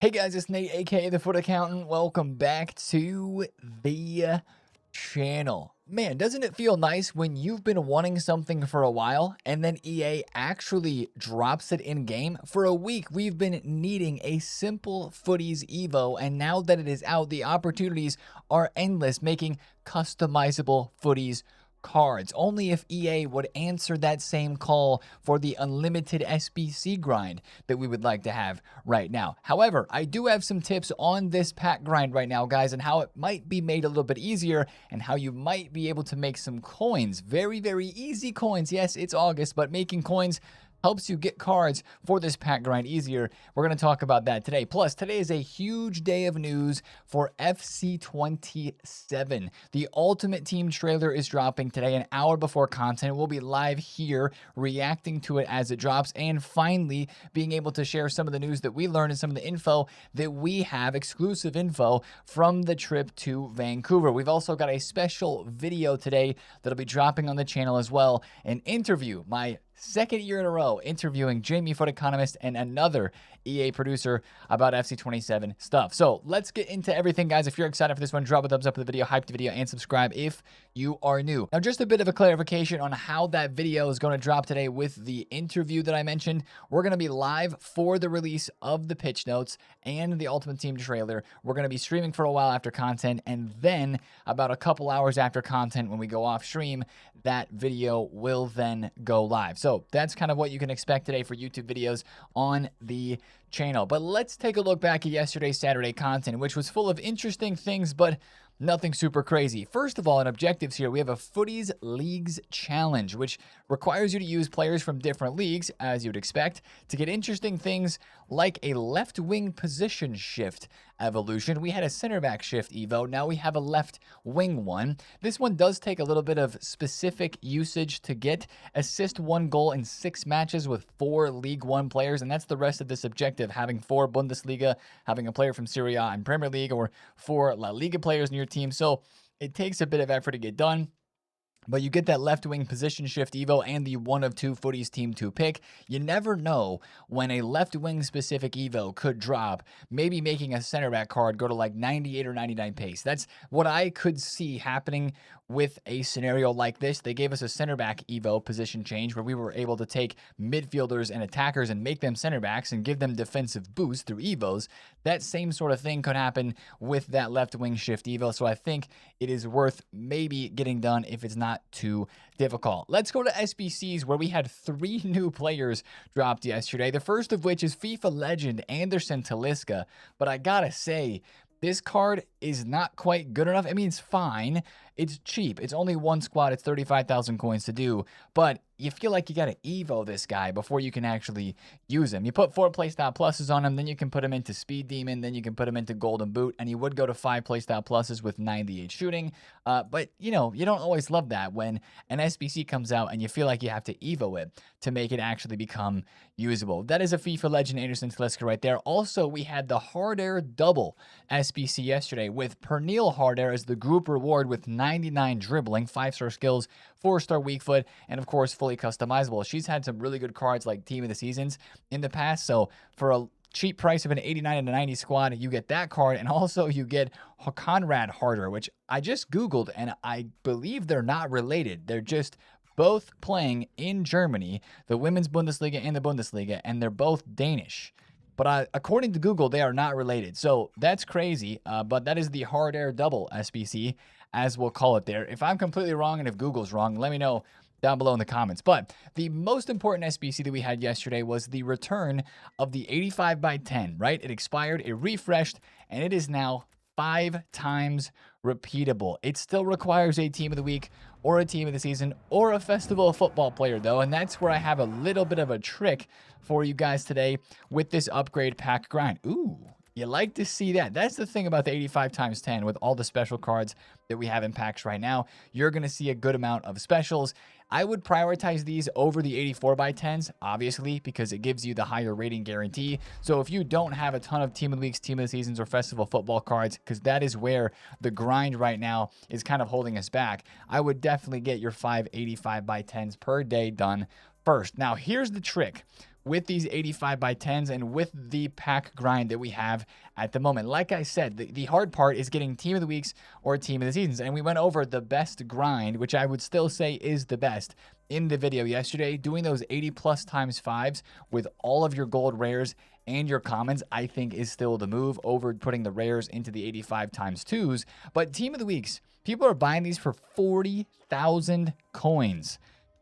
Hey guys, it's Nate, aka the Foot Accountant. Welcome back to the channel. Man, doesn't it feel nice when you've been wanting something for a while and then EA actually drops it in game? For a week, we've been needing a simple FUTTIES Evo, and now that it is out, the opportunities are endless, making customizable FUTTIES cards. Only if EA would answer that same call for the unlimited SBC grind that we would like to have right now. However, I do have some tips on this pack grind right now, guys, and how it might be made a little bit easier and how you might be able to make some coins. Very, very easy coins. Yes, it's August, but making coins helps you get cards for this pack grind easier. We're going to talk about that today. Plus, today is a huge day of news for FC27. The Ultimate Team trailer is dropping today, an hour before content. We'll be live here reacting to it as it drops and finally being able to share some of the news that we learned and some of the info that we have, exclusive info from the trip to Vancouver. We've also got a special video today that'll be dropping on the channel as well, an interview, my second year in a row interviewing Jamie FUTEconomist and another EA producer about FC27 stuff. So let's get into everything, guys. If you're excited for this one, drop a thumbs up for the video, hype the video, and subscribe if you are new. Now, just a bit of a clarification on how that video is going to drop today with the interview that I mentioned. We're going to be live for the release of the pitch notes and the Ultimate Team trailer. We're going to be streaming for a while after content, and then about a couple hours after content, when we go off stream, that video will then go live. So that's kind of what you can expect today for YouTube videos on the channel. But let's take a look back at yesterday's Saturday content, which was full of interesting things, but nothing super crazy. First of all, in objectives here, we have a FUTTIES Leagues Challenge, which requires you to use players from different leagues, as you'd expect, to get interesting things like a left wing position shift evolution. We had a center back shift Evo. Now we have a left wing one. This one does take a little bit of specific usage to get. Assist 1 goal in 6 matches with 4 League One players, and that's the rest of this objective, having 4 Bundesliga, having a player from Serie A and Premier League, or 4 La Liga players in your team. So it takes a bit of effort to get done. But you get that left wing position shift Evo and the 1 of 2 FUTTIES Team 2 pick. You never know when a left wing specific Evo could drop, maybe making a center back card go to like 98 or 99 pace. That's what I could see happening with a scenario like this. They gave us a center back Evo position change where we were able to take midfielders and attackers and make them center backs and give them defensive boost through Evos. That same sort of thing could happen with that left wing shift Evo. So I think it is worth maybe getting done if it's not too difficult. Let's go to SBCs, where we had 3 new players dropped yesterday. The first of which is FIFA legend Anderson Talisca. But I gotta say, this card is not quite good enough. I mean, it's fine. It's cheap. It's only 1 squad. It's 35,000 coins to do. But you feel like you got to Evo this guy before you can actually use him. You put 4 playstyle pluses on him, then you can put him into Speed Demon, then you can put him into Golden Boot, and he would go to 5 playstyle pluses with 98 shooting. But, you know, you don't always love that when an SBC comes out and you feel like you have to Evo it to make it actually become usable. That is a FIFA legend Anderson Talisca right there. Also, we had the Hard Air double SBC yesterday with Pernille Hard Air as the group reward with 99 dribbling, 5-star skills, 4-star weak foot, and of course fully customizable. She's had some really good cards like Team of the Seasons in the past, so for a cheap price of an 89 and a 90 squad, you get that card, and also you get Conrad Harder, which I just Googled, and I believe they're not related. They're just both playing in Germany, the Women's Bundesliga and the Bundesliga, and they're both Danish. But according to Google, they are not related. So that's crazy, but that is the Hard Air double SBC, as we'll call it there. If I'm completely wrong and if Google's wrong, let me know down below in the comments. But the most important SBC that we had yesterday was the return of the 85 by 10, right? It expired, it refreshed, and it is now 5 times repeatable. It still requires a team of the week or a team of the season or a festival football player, though, and that's where I have a little bit of a trick for you guys today with this upgrade pack grind. Ooh, you like to see that. That's the thing about the 85 times 10 with all the special cards that we have in packs right now. You're going to see a good amount of specials. I would prioritize these over the 84 by 10s, obviously, because it gives you the higher rating guarantee. So if you don't have a ton of Team of the Weeks, Team of the Seasons, or Festival football cards, because that is where the grind right now is kind of holding us back, I would definitely get your 5 85 by 10s per day done first. Now, here's the trick with these 85 by 10s and with the pack grind that we have at the moment. Like I said, the hard part is getting team of the weeks or team of the seasons. And we went over the best grind, which I would still say is the best, in the video yesterday. Doing those 80 plus times 5s with all of your gold rares and your commons, I think is still the move over putting the rares into the 85 times 2s. But team of the weeks, people are buying these for 40,000 coins.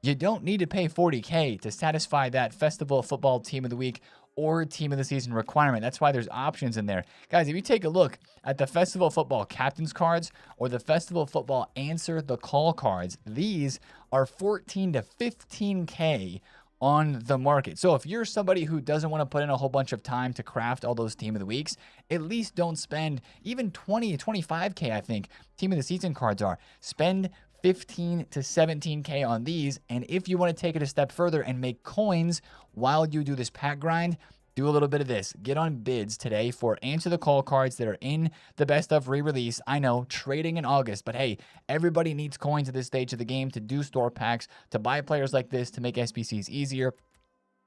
You don't need to pay 40K to satisfy that Festival of Football Team of the Week or Team of the Season requirement. That's why there's options in there. Guys, if you take a look at the Festival of Football Captains cards or the Festival of Football Answer the Call cards, these are 14 to 15K on the market. So if you're somebody who doesn't want to put in a whole bunch of time to craft all those Team of the Weeks, at least don't spend even 20 to 25K, I think Team of the Season cards are. Spend 15 to 17K on these. And if you want to take it a step further and make coins while you do this pack grind, do a little bit of this. Get on bids today for Answer the Call cards that are in the best of re-release. I know, trading in August, but hey, everybody needs coins at this stage of the game to do store packs, to buy players like this, to make SBCs easier,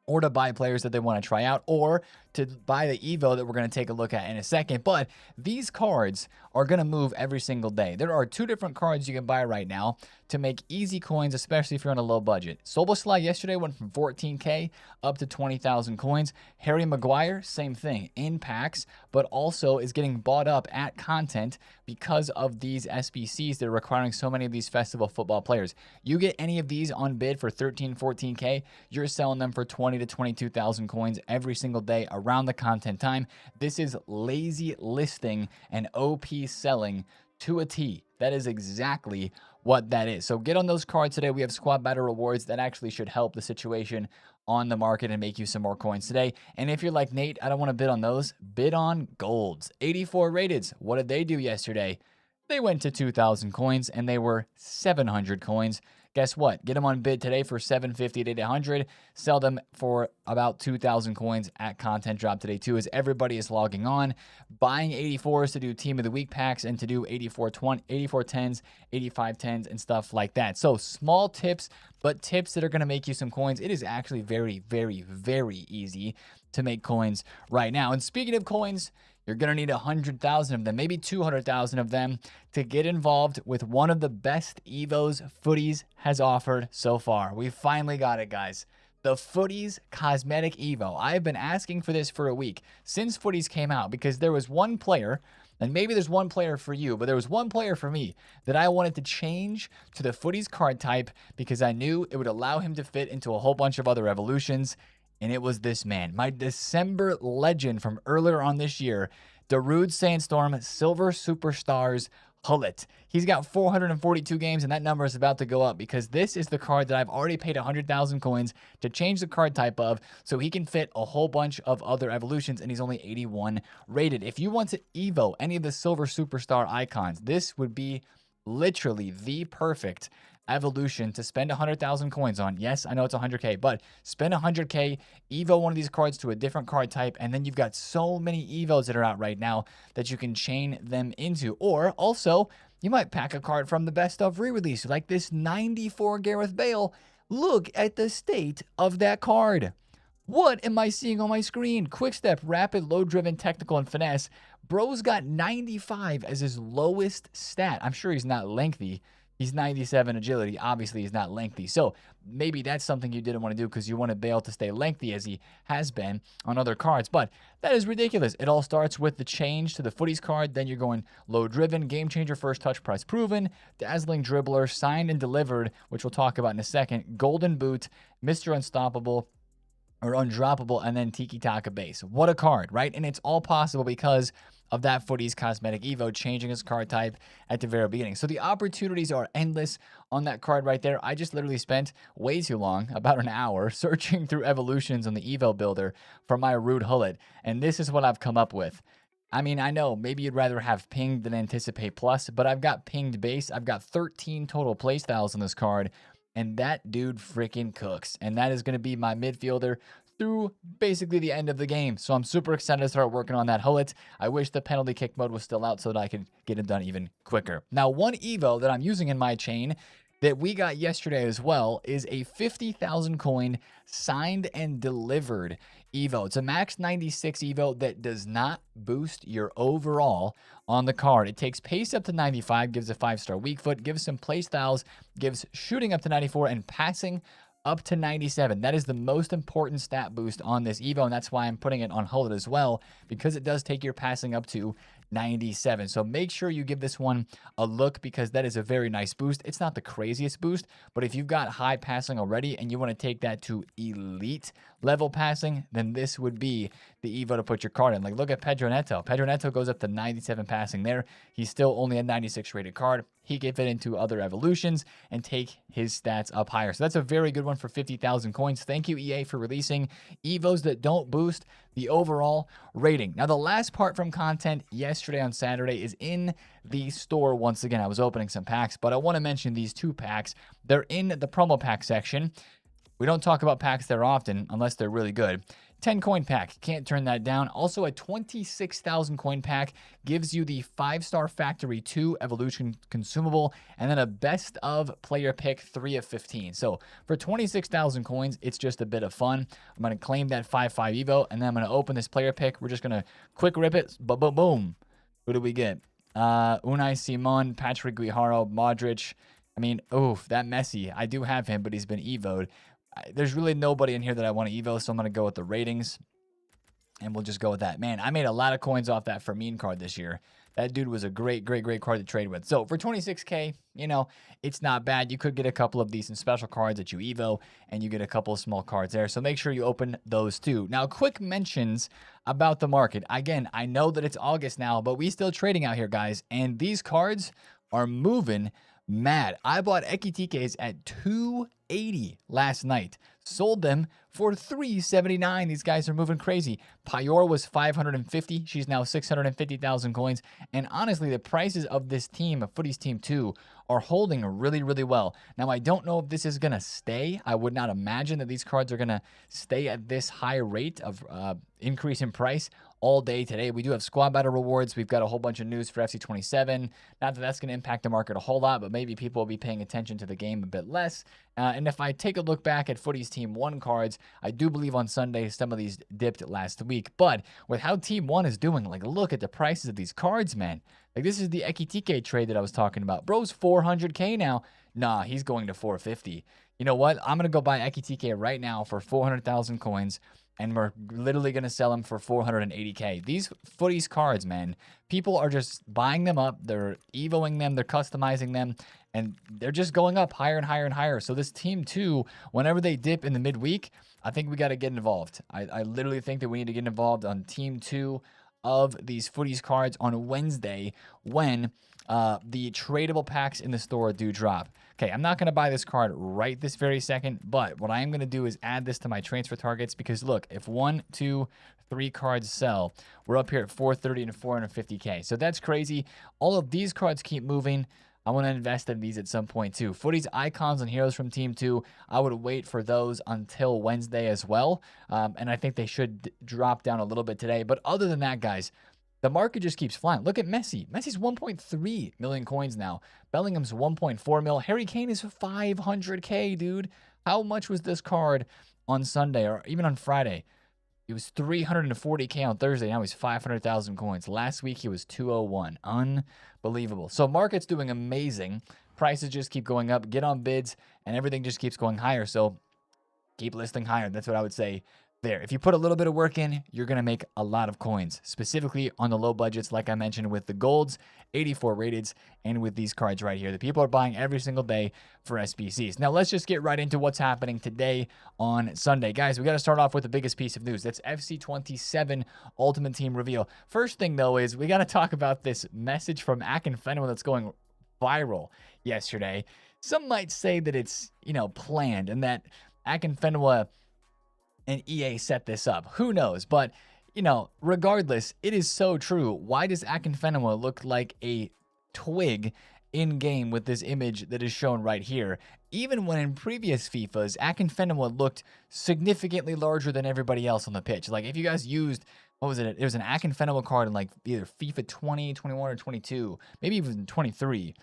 or to buy players that they want to try out, or to buy the Evo that we're going to take a look at in a second. But these cards are going to move every single day. There are 2 different cards you can buy right now to make easy coins, especially if you're on a low budget. Soboslai yesterday went from 14K up to 20,000 coins. Harry Maguire, same thing, in packs, but also is getting bought up at content because of these SBCs that are requiring so many of these festival football players. You get any of these on bid for 13, 14K, you're selling them for 20 to 22,000 coins every single day around the content time. This is lazy listing and OP selling to a T. That is exactly what that is. So get on those cards today. We have squad battle rewards that actually should help the situation on the market and make you some more coins today. And if you're like, Nate, I don't want to bid on those, bid on golds. 84 rated. What did they do yesterday? They went to 2,000 coins and they were 700 coins. Guess what? Get them on bid today for 750 to 800. Sell them for about 2,000 coins at content drop today too, as everybody is logging on, buying 84s to do Team of the Week packs and to do 84 10s, 85 10s, and stuff like that. So small tips, but tips that are going to make you some coins. It is actually very, very, very easy to make coins right now. And speaking of coins, you're going to need 100,000 of them, maybe 200,000 of them to get involved with one of the best Evos Footies has offered so far. We finally got it, guys. The FUTTIES Cosmetic Evo. I've been asking for this for a week since Footies came out because there was one player, and maybe there's one player for you, but there was one player for me that I wanted to change to the Footies card type because I knew it would allow him to fit into a whole bunch of other evolutions. And it was this man, my December legend from earlier on this year, Darude Sandstorm Silver Superstars Hullet. He's got 442 games, and that number is about to go up because this is the card that I've already paid 100,000 coins to change the card type of, so he can fit a whole bunch of other evolutions, and he's only 81 rated. If you want to Evo any of the Silver Superstar icons, this would be literally the perfect evolution to spend 100,000 coins on. Yes, I know it's 100K, but spend 100K, Evo one of these cards to a different card type, and then you've got so many Evos that are out right now that you can chain them into. Or also, you might pack a card from the best of re-release, like this 94 Gareth Bale. Look at the state of that card. What am I seeing on my screen? Quick step, rapid, low-driven, technical, and finesse. Bro's got 95 as his lowest stat. I'm sure he's not lengthy. He's 97 agility. Obviously, he's not lengthy. So maybe that's something you didn't want to do because you wanted Bale to stay lengthy as he has been on other cards. But that is ridiculous. It all starts with the change to the Footies card. Then you're going low driven, game changer, first touch, price proven, dazzling dribbler, signed and delivered, which we'll talk about in a second, golden boot, Mr. Unstoppable, or undroppable, and then Tiki Taka base. What a card, right? And it's all possible because of that Footies Cosmetic Evo changing his card type at the very beginning. So the opportunities are endless on that card right there. I just literally spent way too long, about an hour, searching through evolutions on the Evo builder for my Rude Hullet, and this is what I've come up with. I mean, I know maybe you'd rather have pinged than anticipate plus, but I've got pinged base. I've got 13 total playstyles on this card, and that dude freaking cooks. And that is going to be my midfielder through basically the end of the game. So I'm super excited to start working on that Hullet. I wish the penalty kick mode was still out so that I could get it done even quicker. Now, one Evo that I'm using in my chain that we got yesterday as well is a 50,000 coin signed and delivered Evo. It's a max 96 Evo that does not boost your overall on the card. It takes pace up to 95, gives a 5-star weak foot, gives some play styles, gives shooting up to 94, and passing up to 97. That is the most important stat boost on this Evo, and that's why I'm putting it on hold as well, because it does take your passing up to 97. So make sure you give this one a look, because that is a very nice boost. It's not the craziest boost, but if you've got high passing already and you want to take that to elite level passing, then this would be the Evo to put your card in. Like, look at Pedro Neto. Pedro Neto goes up to 97 passing there. He's still only a 96 rated card. He can fit into other evolutions and take his stats up higher. So that's a very good one for 50,000 coins. Thank you, EA, for releasing Evos that don't boost the overall rating. Now, the last part from content yesterday on Saturday is in the store. Once again, I was opening some packs, but I want to mention these 2 packs. They're in the promo pack section. We don't talk about packs there often unless they're really good. 10 coin pack, can't turn that down. Also, a 26,000 coin pack gives you the 5-star Factory 2 Evolution consumable, and then a best of player pick 3 of 15. So for 26,000 coins, it's just a bit of fun. I'm going to claim that 5-5 Evo, and then I'm going to open this player pick. We're just going to quick rip it. Boom, boom, boom. Who do we get? Unai Simon, Patrick Guijarro, Modric. I mean, oof, that Messi. I do have him, but he's been Evo'd. There's really nobody in here that I want to Evo, so I'm going to go with the ratings, and we'll just go with that. Man, I made a lot of coins off that Fermin card this year. That dude was a great, great, great card to trade with. So for 26K, you know, it's not bad. You could get a couple of decent special cards that you Evo, and you get a couple of small cards there. So make sure you open those too. Now, quick mentions about the market. Again, I know that it's August now, but we still trading out here, guys, and these cards are moving mad. I bought Ekitikes at 280 last night. Sold them for 379. These guys are moving crazy. Payor was 550. She's now 650,000 coins. And honestly, the prices of this team, of Footies Team 2, are holding really, really well. Now, I don't know if this is going to stay. I would not imagine that these cards are going to stay at this high rate of increase in price all day today. We do have squad battle rewards. We've got a whole bunch of news for FC27. Not that that's going to impact the market a whole lot, but maybe people will be paying attention to the game a bit less. And if I take a look back at Footies Team 1 cards, I do believe on Sunday some of these dipped last week. But with how Team 1 is doing, like, look at the prices of these cards, man. Like, this is the Ekitike trade that I was talking about. Bro's 400K now. Nah, he's going to 450. You know what? I'm going to go buy Ekitike right now for 400,000 coins. And we're literally going to sell them for 480K. These Footies cards, man, people are just buying them up. They're Evoing them. They're customizing them. And they're just going up higher and higher and higher. So this Team 2, whenever they dip in the midweek, I think we got to get involved. I literally think that we need to get involved on Team 2 of these Footies cards on Wednesday when the tradable packs in the store do drop. Okay, I'm not going to buy this card right this very second, but what I am going to do is add this to my transfer targets, because look, if 1, 2, 3 cards sell, we're up here at 430 and 450K. So that's crazy. All of these cards keep moving. I want to invest in these at some point too. Footies icons and heroes from Team 2, I would wait for those until Wednesday as well. And I think they should drop down a little bit today. But other than that, guys, the market just keeps flying. Look at Messi. Messi's 1.3 million coins now. Bellingham's 1.4 mil. Harry Kane is 500K, dude. How much was this card on Sunday or even on Friday? It was 340K on Thursday. Now he's 500,000 coins. Last week he was 201. Unbelievable. So market's doing amazing. Prices just keep going up. Get on bids, and everything just keeps going higher. So keep listing higher. That's what I would say there. If you put a little bit of work in, you're going to make a lot of coins, specifically on the low budgets, like I mentioned with the golds, 84 rateds, and with these cards right here that people are buying every single day for SBCs. Now, let's just get right into what's happening today on Sunday. Guys, we got to start off with the biggest piece of news. That's FC27 Ultimate Team reveal. First thing, though, is we got to talk about this message from Akinfenwa that's going viral yesterday. Some might say that it's, planned, and that Akinfenwa and EA set this up. Who knows? But, regardless, it is so true. Why does Akinfenwa look like a twig in-game with this image that is shown right here? Even when in previous FIFAs, Akinfenwa looked significantly larger than everybody else on the pitch. Like, if you guys used, what was it? It was an Akinfenwa card in, like, either FIFA 20, 21, or 22, maybe even 23.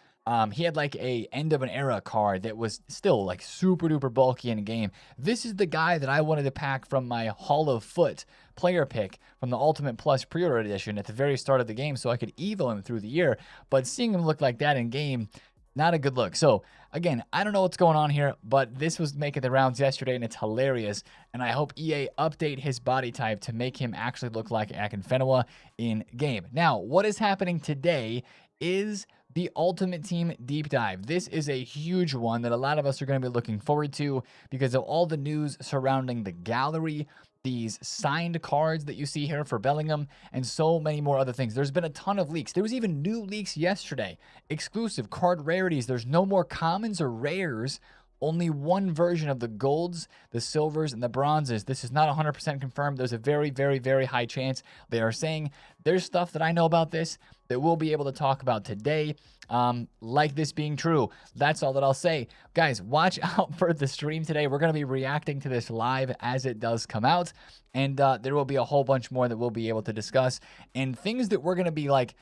He had like a end of an era card that was still like super duper bulky in game. This is the guy that I wanted to pack from my Hall of Foot player pick from the Ultimate Plus pre-order edition at the very start of the game so I could evo him through the year. But seeing him look like that in game, not a good look. So again, I don't know what's going on here, but this was making the rounds yesterday and it's hilarious. And I hope EA update his body type to make him actually look like Akinfenwa in game. Now, what is happening today is the Ultimate Team Deep Dive. This is a huge one that a lot of us are going to be looking forward to because of all the news surrounding the gallery, these signed cards that you see here for Bellingham, and so many more other things. There's been a ton of leaks. There was even new leaks yesterday. Exclusive card rarities. There's no more commons or rares. Only one version of the golds, the silvers, and the bronzes. This is not 100% confirmed. There's a very, very, very high chance. They are saying there's stuff that I know about this that we'll be able to talk about today, like this being true. That's all that I'll say. Guys, watch out for the stream today. We're going to be reacting to this live as it does come out, and there will be a whole bunch more that we'll be able to discuss, and things that we're going to be like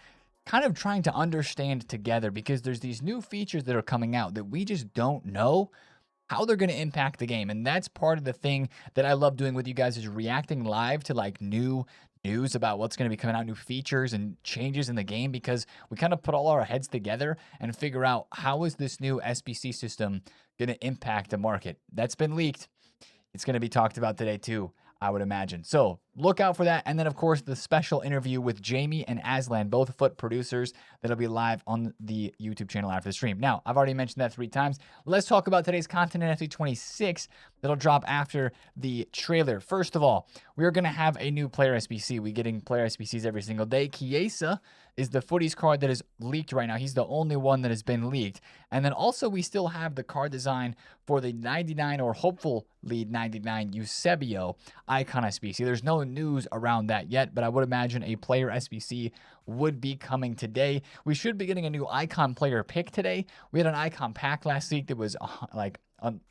kind of trying to understand together because there's these new features that are coming out that we just don't know how they're going to impact the game. And that's part of the thing that I love doing with you guys is reacting live to like new news about what's going to be coming out, new features and changes in the game, because we kind of put all our heads together and figure out how is this new SBC system going to impact the market. That's been leaked. It's going to be talked about today too, I would imagine. So look out for that. And then, of course, the special interview with Jamie and Aslan, both Foot producers, that'll be live on the YouTube channel after the stream. Now, I've already mentioned that 3 times. Let's talk about today's content in FC 26 that'll drop after the trailer. First of all, we are going to have a new player SBC. We're getting player SBCs every single day. Chiesa is the Footies card that is leaked right now. He's the only one that has been leaked. And then also we still have the card design for the 99 or hopeful lead 99 Eusebio icon SBC. There's no news around that yet, but I would imagine a player SBC would be coming today. We should be getting a new icon player pick today. We had an icon pack last week that was like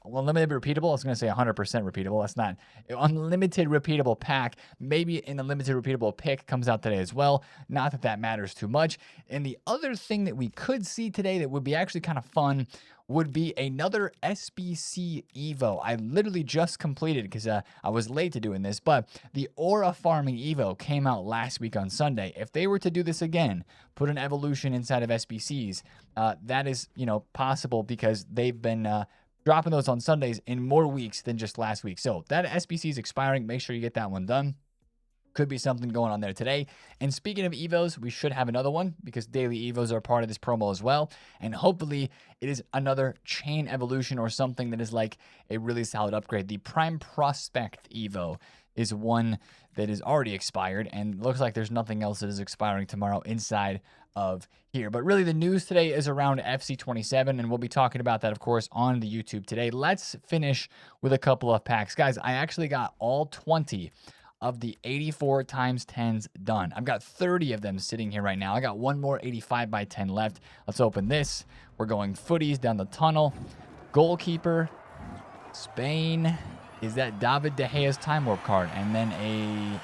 unlimited repeatable. I was going to say 100% repeatable. That's not unlimited repeatable pack. Maybe an unlimited repeatable pick comes out today as well. Not that that matters too much. And the other thing that we could see today that would be actually kind of fun would be another SBC Evo. I literally just completed because I was late to doing this, but the Aura Farming Evo came out last week on Sunday. If they were to do this again, put an evolution inside of SBCs, that is, possible because they've been dropping those on Sundays in more weeks than just last week. So that SBC is expiring. Make sure you get that one done. Could be something going on there today. And speaking of Evos, we should have another one because daily Evos are part of this promo as well. And hopefully it is another chain evolution or something that is like a really solid upgrade. The Prime Prospect Evo is one that is already expired and looks like there's nothing else that is expiring tomorrow inside of here. But really the news today is around FC 27 and we'll be talking about that, of course, on the YouTube today. Let's finish with a couple of packs. Guys, I actually got all 20 of the 84 times 10s done. I've got 30 of them sitting here right now. I got one more 85 by 10 left. Let's open this. We're going footies down the tunnel. Goalkeeper, Spain. Is that David De Gea's Time Warp card? And then a,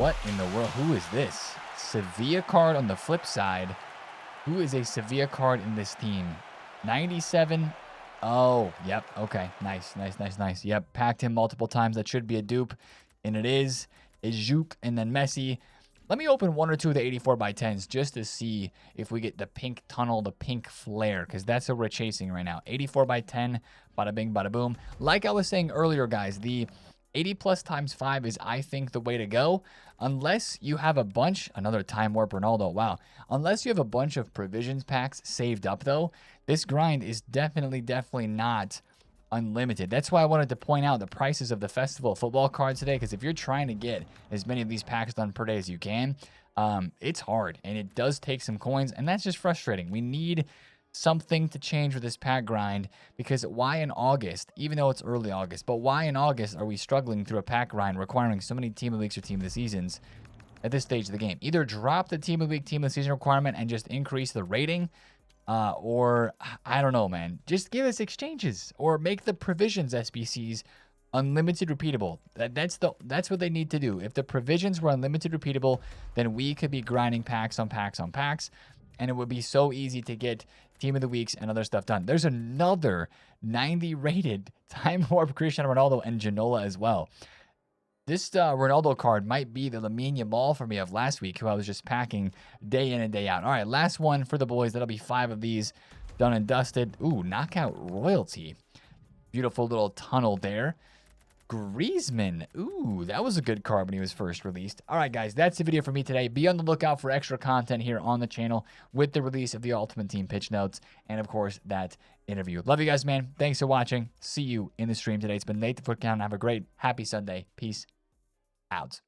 what in the world? Who is this? Sevilla card on the flip side. Who is a Sevilla card in this team? 97. Oh, yep. Okay. Nice. Yep. Packed him multiple times. That should be a dupe. And it is Juke and then Messi. Let me open one or two of the 84 by 10s just to see if we get the pink tunnel, the pink flare, because that's what we're chasing right now. 84 by 10, bada bing, bada boom. Like I was saying earlier, guys, the 80 plus times 5 is, I think, the way to go. Unless you have a bunch, another Time Warp Ronaldo, wow. Unless you have a bunch of provisions packs saved up, though, this grind is definitely not unlimited. That's why I wanted to point out the prices of the Festival of Football cards today, because if you're trying to get as many of these packs done per day as you can, it's hard, and it does take some coins, and that's just frustrating. We need something to change with this pack grind, because why in August, even though it's early August, but why in August are we struggling through a pack grind requiring so many Team of the Weeks or Team of the Seasons at this stage of the game? Either drop the Team of the Week, Team of the Season requirement and just increase the rating, or I don't know, man. Just give us exchanges or make the provisions SBCs unlimited repeatable. That's what they need to do. If the provisions were unlimited repeatable, then we could be grinding packs on packs on packs. and it would be so easy to get Team of the Weeks and other stuff done. There's another 90 rated Time Warp Cristiano Ronaldo and Ginola as well. This Ronaldo card might be the Lamine Yamal for me of last week, who I was just packing day in and day out. All right, last one for the boys. That'll be 5 of these done and dusted. Ooh, Knockout Royalty. Beautiful little tunnel there. Griezmann. Ooh, that was a good card when he was first released. All right, guys, that's the video for me today. Be on the lookout for extra content here on the channel with the release of the Ultimate Team pitch notes and, of course, that interview. Love you guys, man. Thanks for watching. See you in the stream today. It's been late. TheFutAccountant. Have a great, happy Sunday. Peace out.